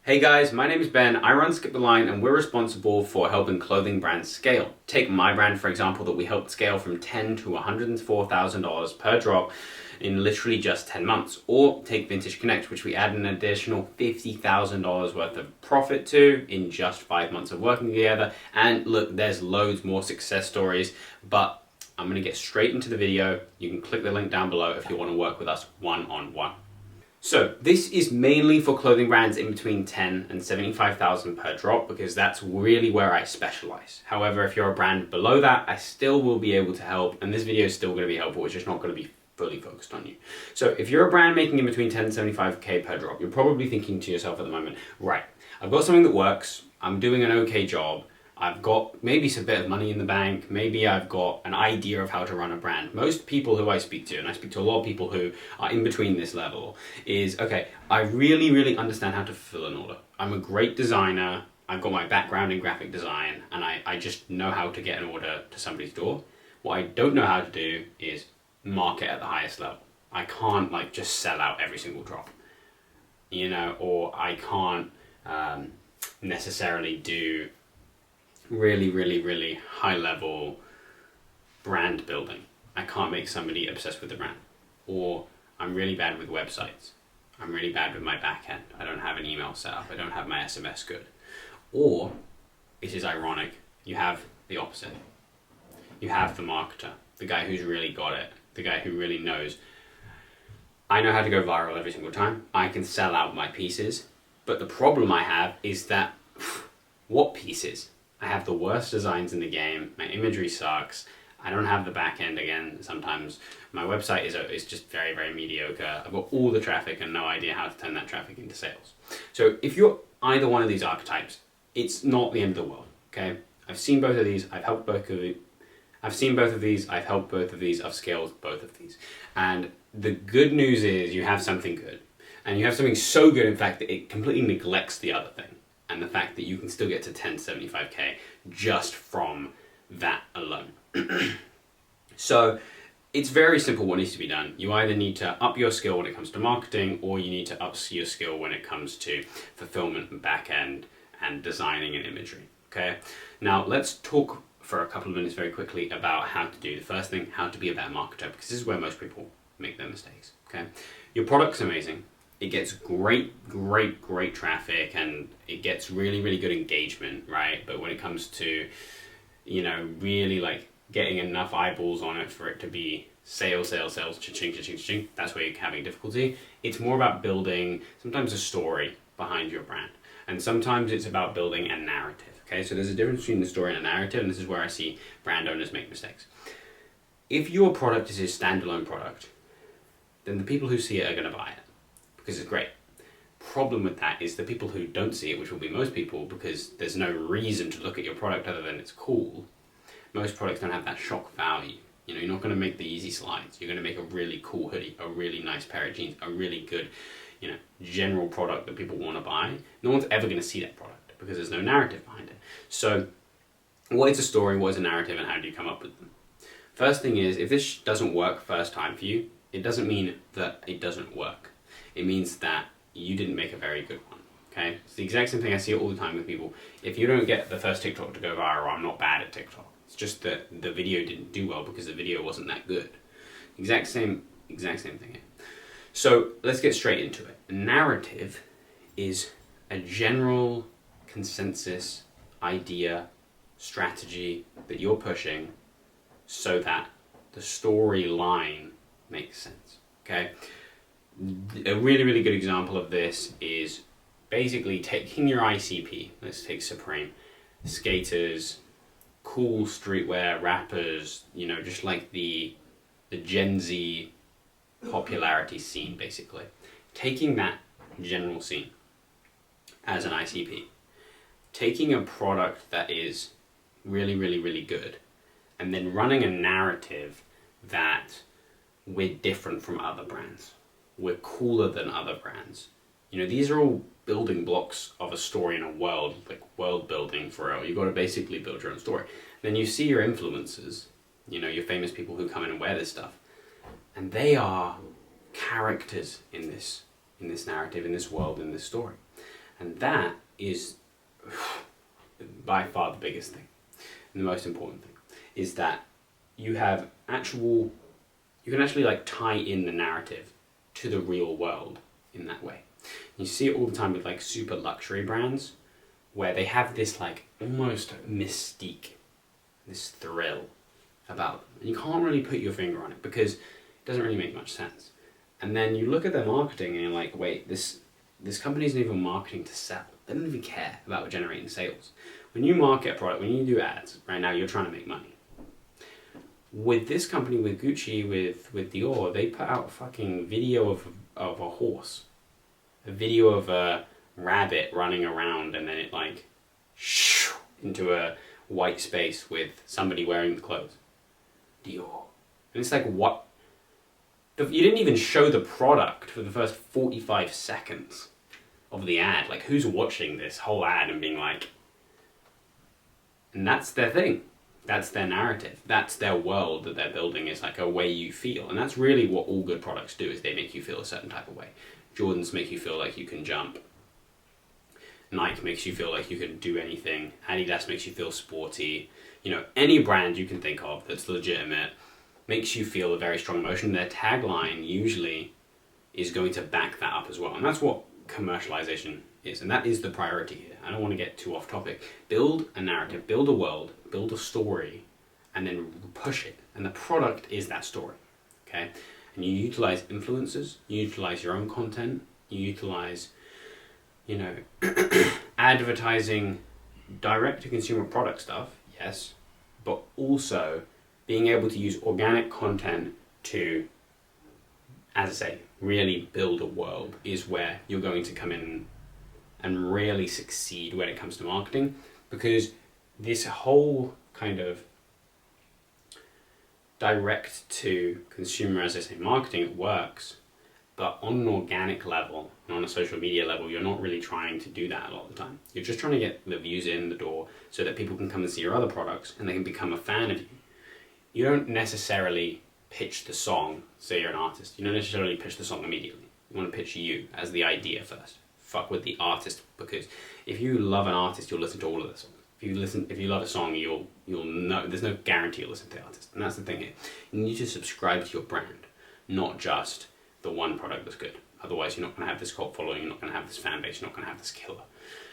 Hey guys, my name is Ben, I run Skip the Line and we're responsible for helping clothing brands scale. Take my brand for example that we helped scale from $10,000 to $104,000 per drop in literally just 10 months. Or take Vintage Connect, which we add an additional $50,000 worth of profit to in just 5 months of working together. And look, there's loads more success stories, but I'm gonna get straight into the video. You can click the link down below if you wanna work with us one-on-one. So this is mainly for clothing brands in between 10 and 75,000 per drop because that's really where I specialize. However, if you're a brand below that, I still will be able to help, and this video is still going to be helpful, it's just not going to be fully focused on you. So if you're a brand making in between 10 and 75k per drop, you're probably thinking to yourself at the moment, right, I've got something that works, I'm doing an okay job, I've got maybe some bit of money in the bank, maybe I've got an idea of how to run a brand. Most people who I speak to, and I speak to a lot of people who are in between this level, is, okay, I really understand how to fulfill an order. I'm a great designer, I've got my background in graphic design, and I just know how to get an order to somebody's door. What I don't know how to do is market at the highest level. I can't like just sell out every single drop, you know, or I can't necessarily do really high level brand building. I can't make somebody obsessed with the brand. Or I'm really bad with websites. I'm really bad with my back end. I don't have an email set up. I don't have my SMS good. Or, it is ironic, you have the opposite. You have the marketer, the guy who's really got it, the guy who really knows. I know how to go viral every single time. I can sell out my pieces. But the problem I have is that, what pieces? I have the worst designs in the game, my imagery sucks, I don't have the back end again sometimes, my website is just very mediocre, I've got all the traffic and no idea how to turn that traffic into sales. So if you're either one of these archetypes, it's not the end of the world, okay? I've seen both of these, I've helped both of these, I've seen both of these, I've helped both of these, I've scaled both of these. And the good news is you have something good. And you have something so good, in fact, that it completely neglects the other thing. And the fact that you can still get to 10 to 75k just from that alone. So it's very simple what needs to be done. You either need to up your skill when it comes to marketing, or you need to up your skill when it comes to fulfillment and back end and designing and imagery. Okay. Now let's talk for a couple of minutes very quickly about how to do the first thing, how to be a better marketer, because this is where most people make their mistakes. Okay. Your product's amazing. It gets great traffic and it gets really good engagement, right? But when it comes to, you know, really like getting enough eyeballs on it for it to be sales, cha-ching, that's where you're having difficulty. It's more about building sometimes a story behind your brand. And sometimes it's about building a narrative, okay? So there's a difference between the story and a narrative, and this is where I see brand owners make mistakes. If your product is a standalone product, then the people who see it are gonna buy it, because it's great. Problem with that is the people who don't see it, which will be most people, because there's no reason to look at your product other than it's cool. Most products don't have that shock value. You know, you're not going to make the easy slides. You're going to make a really cool hoodie, a really nice pair of jeans, a really good, you know, general product that people want to buy. No one's ever going to see that product because there's no narrative behind it. So what is a story, what is a narrative, and how do you come up with them? First thing is, if this doesn't work first time for you, it doesn't mean that it doesn't work. It means that you didn't make a very good one, okay? It's the exact same thing I see all the time with people. If you don't get the first TikTok to go viral, I'm not bad at TikTok. It's just that the video didn't do well because the video wasn't that good. Exact same thing here. So let's get straight into it. A narrative is a general consensus, idea, strategy that you're pushing so that the storyline makes sense, okay? A really good example of this is basically taking your ICP, let's take Supreme, skaters, cool streetwear, rappers, you know, just like the Gen Z popularity scene basically. Taking that general scene as an ICP, taking a product that is really good, and then running a narrative that we're different from other brands. We're cooler than other brands. You know, these are all building blocks of a story in a world, like world building for real. You've got to basically build your own story. Then you see your influencers, you know, your famous people who come in and wear this stuff, and they are characters in this narrative, in this world, in this story. And that is by far the biggest thing. And the most important thing is that you can actually like tie in the narrative to the real world in that way. You see it all the time with like super luxury brands where they have this like almost mystique, this thrill about them. And you can't really put your finger on it because it doesn't really make much sense. And then you look at their marketing and you're like, wait, this company isn't even marketing to sell. They don't even care about generating sales. When you market a product, when you do ads, right now you're trying to make money. With this company, with Gucci, with Dior, they put out a fucking video of a horse. A video of a rabbit running around and then it like into a white space with somebody wearing the clothes. Dior. And it's like, what? You didn't even show the product for the first 45 seconds of the ad. Like, who's watching this whole ad and being like... And that's their thing. That's their narrative. That's their world that they're building. It's like a way you feel. And that's really what all good products do, is they make you feel a certain type of way. Jordans make you feel like you can jump. Nike makes you feel like you can do anything. Adidas makes you feel sporty. You know, any brand you can think of that's legitimate makes you feel a very strong emotion. Their tagline usually is going to back that up as well. And that's what commercialization is. And that is the priority here. I don't want to get too off topic. Build a narrative, build a world, build a story, and then push it. And the product is that story, okay? And you utilize influencers, you utilize your own content, you utilize, you know, advertising, direct-to-consumer product stuff, yes, but also being able to use organic content to, as I say, really build a world is where you're going to come in and really succeed when it comes to marketing, because this whole kind of direct to consumer, as I say, marketing, it works, but on an organic level and on a social media level, you're not really trying to do that a lot of the time. You're just trying to get the views in the door so that people can come and see your other products and they can become a fan of you. You don't necessarily pitch the song, say you're an artist, you don't necessarily pitch the song immediately. You want to pitch you as the idea first. Fuck with the artist, because if you love an artist, you'll listen to all of the songs. If you love a song, you'll know, there's no guarantee you'll listen to the artist. And that's the thing here. You need to subscribe to your brand, not just the one product that's good. Otherwise, you're not going to have this cult following, you're not going to have this fan base, you're not going to have this killer.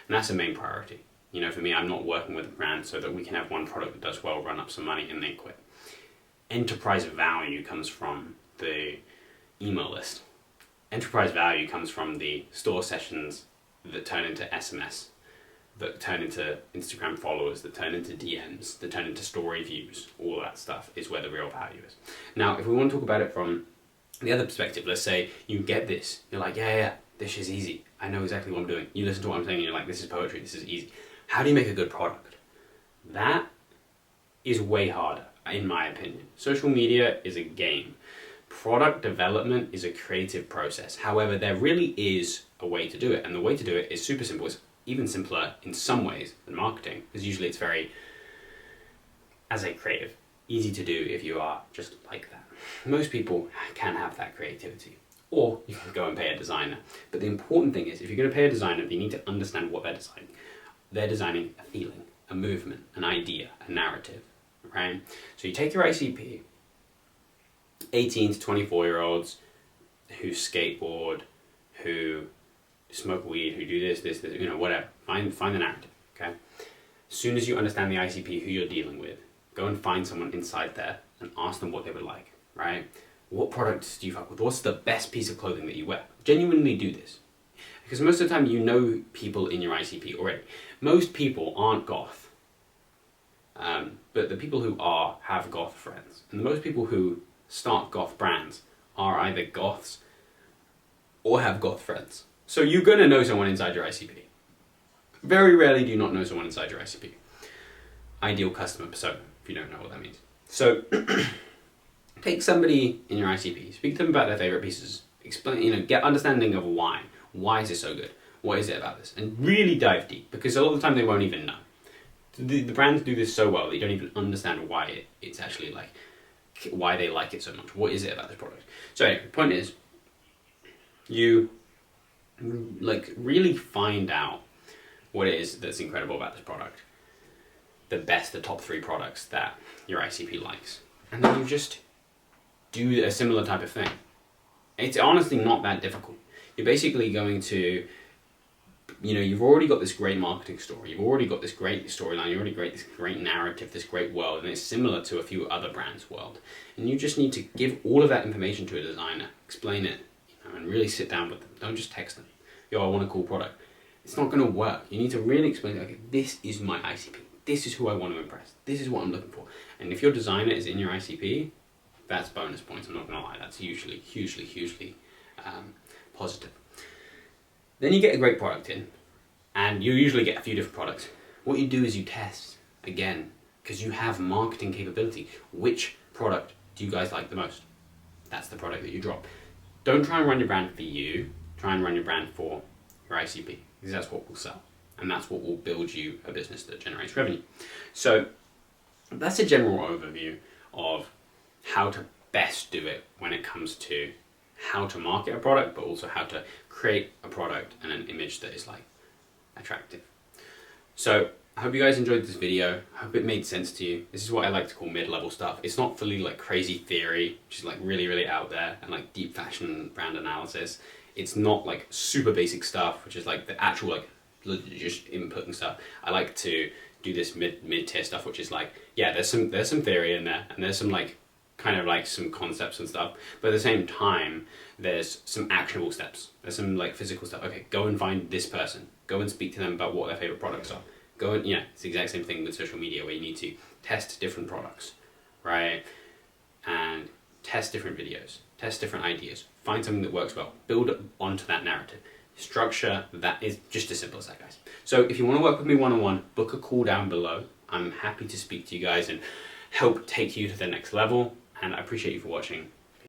And that's the main priority. You know, for me, I'm not working with a brand so that we can have one product that does well, run up some money, and then quit. Enterprise value comes from the email list. Enterprise value comes from the store sessions that turn into SMS, that turn into Instagram followers, that turn into DMs, that turn into story views. All that stuff is where the real value is. Now, if we want to talk about it from the other perspective, let's say you get this. You're like, yeah, this is easy. I know exactly what I'm doing. You listen to what I'm saying and you're like, this is poetry, this is easy. How do you make a good product? That is way harder, in my opinion. Social media is a game. Product development is a creative process. However, there really is a way to do it. And the way to do it is super simple. It's even simpler in some ways than marketing, because usually it's very, as a creative, easy to do if you are just like that. Most people can have that creativity. Or you can go and pay a designer. But the important thing is, if you're going to pay a designer, you need to understand what they're designing. They're designing a feeling, a movement, an idea, a narrative, right? So you take your ICP, 18 to 24-year-olds who skateboard, who smoke weed, who do this, you know, whatever. Find the narrative, okay? As soon as you understand the ICP, who you're dealing with, go and find someone inside there and ask them what they would like, right? What products do you fuck with? What's the best piece of clothing that you wear? Genuinely do this. Because most of the time you know people in your ICP already. Most people aren't goth. But the people who are have goth friends. And the most people who start goth brands are either goths or have goth friends. So you're going to know someone inside your ICP. Very rarely do you not know someone inside your ICP. Ideal customer persona, if you don't know what that means. So take somebody in your ICP, speak to them about their favorite pieces, explain, you know, get understanding of why. Why is it so good? What is it about this? And really dive deep, because a lot of the time they won't even know. The brands do this so well that you don't even understand why it's actually like, why they like it so much. What is it about this product? So anyway, the point is, you like really find out what it is that's incredible about this product. The top 3 products that your ICP likes. And then you just do a similar type of thing. It's honestly not that difficult. You're basically going to, you've already got this great marketing story. You've already got this great storyline. You've already got this great narrative, this great world, and it's similar to a few other brands' world. And you just need to give all of that information to a designer, explain it, and really sit down with them. Don't just text them. Yo, I want a cool product. It's not going to work. You need to really explain, okay, this is my ICP. This is who I want to impress. This is what I'm looking for. And if your designer is in your ICP, that's bonus points. I'm not going to lie. That's usually hugely positive. Then you get a great product in, and you usually get a few different products. What you do is you test again, because you have marketing capability. Which product do you guys like the most? That's the product that you drop. Don't try and run your brand for you. Try and run your brand for your ICP, because that's what will sell. And that's what will build you a business that generates revenue. So that's a general overview of how to best do it when it comes to how to market a product, but also how to create a product and an image that is like attractive. So I hope you guys enjoyed this video. I hope it made sense to you. This is what I like to call mid-level stuff. It's not fully like crazy theory, which is like really out there, and like deep fashion brand analysis. It's not like super basic stuff, which is like the actual like just input and stuff. I like to do this mid-tier stuff, which is like, yeah, there's some theory in there, and there's some like kind of like some concepts and stuff, but at the same time there's some actionable steps. There's some like physical stuff. Okay, go and find this person, go and speak to them about what their favorite products are. Go and, it's the exact same thing with social media, where you need to test different products, right? And test different videos, test different ideas, find something that works well, build onto that narrative. Structure that is just as simple as that, guys. So if you want to work with me one-on-one, book a call down below. I'm happy to speak to you guys and help take you to the next level, and I appreciate you for watching.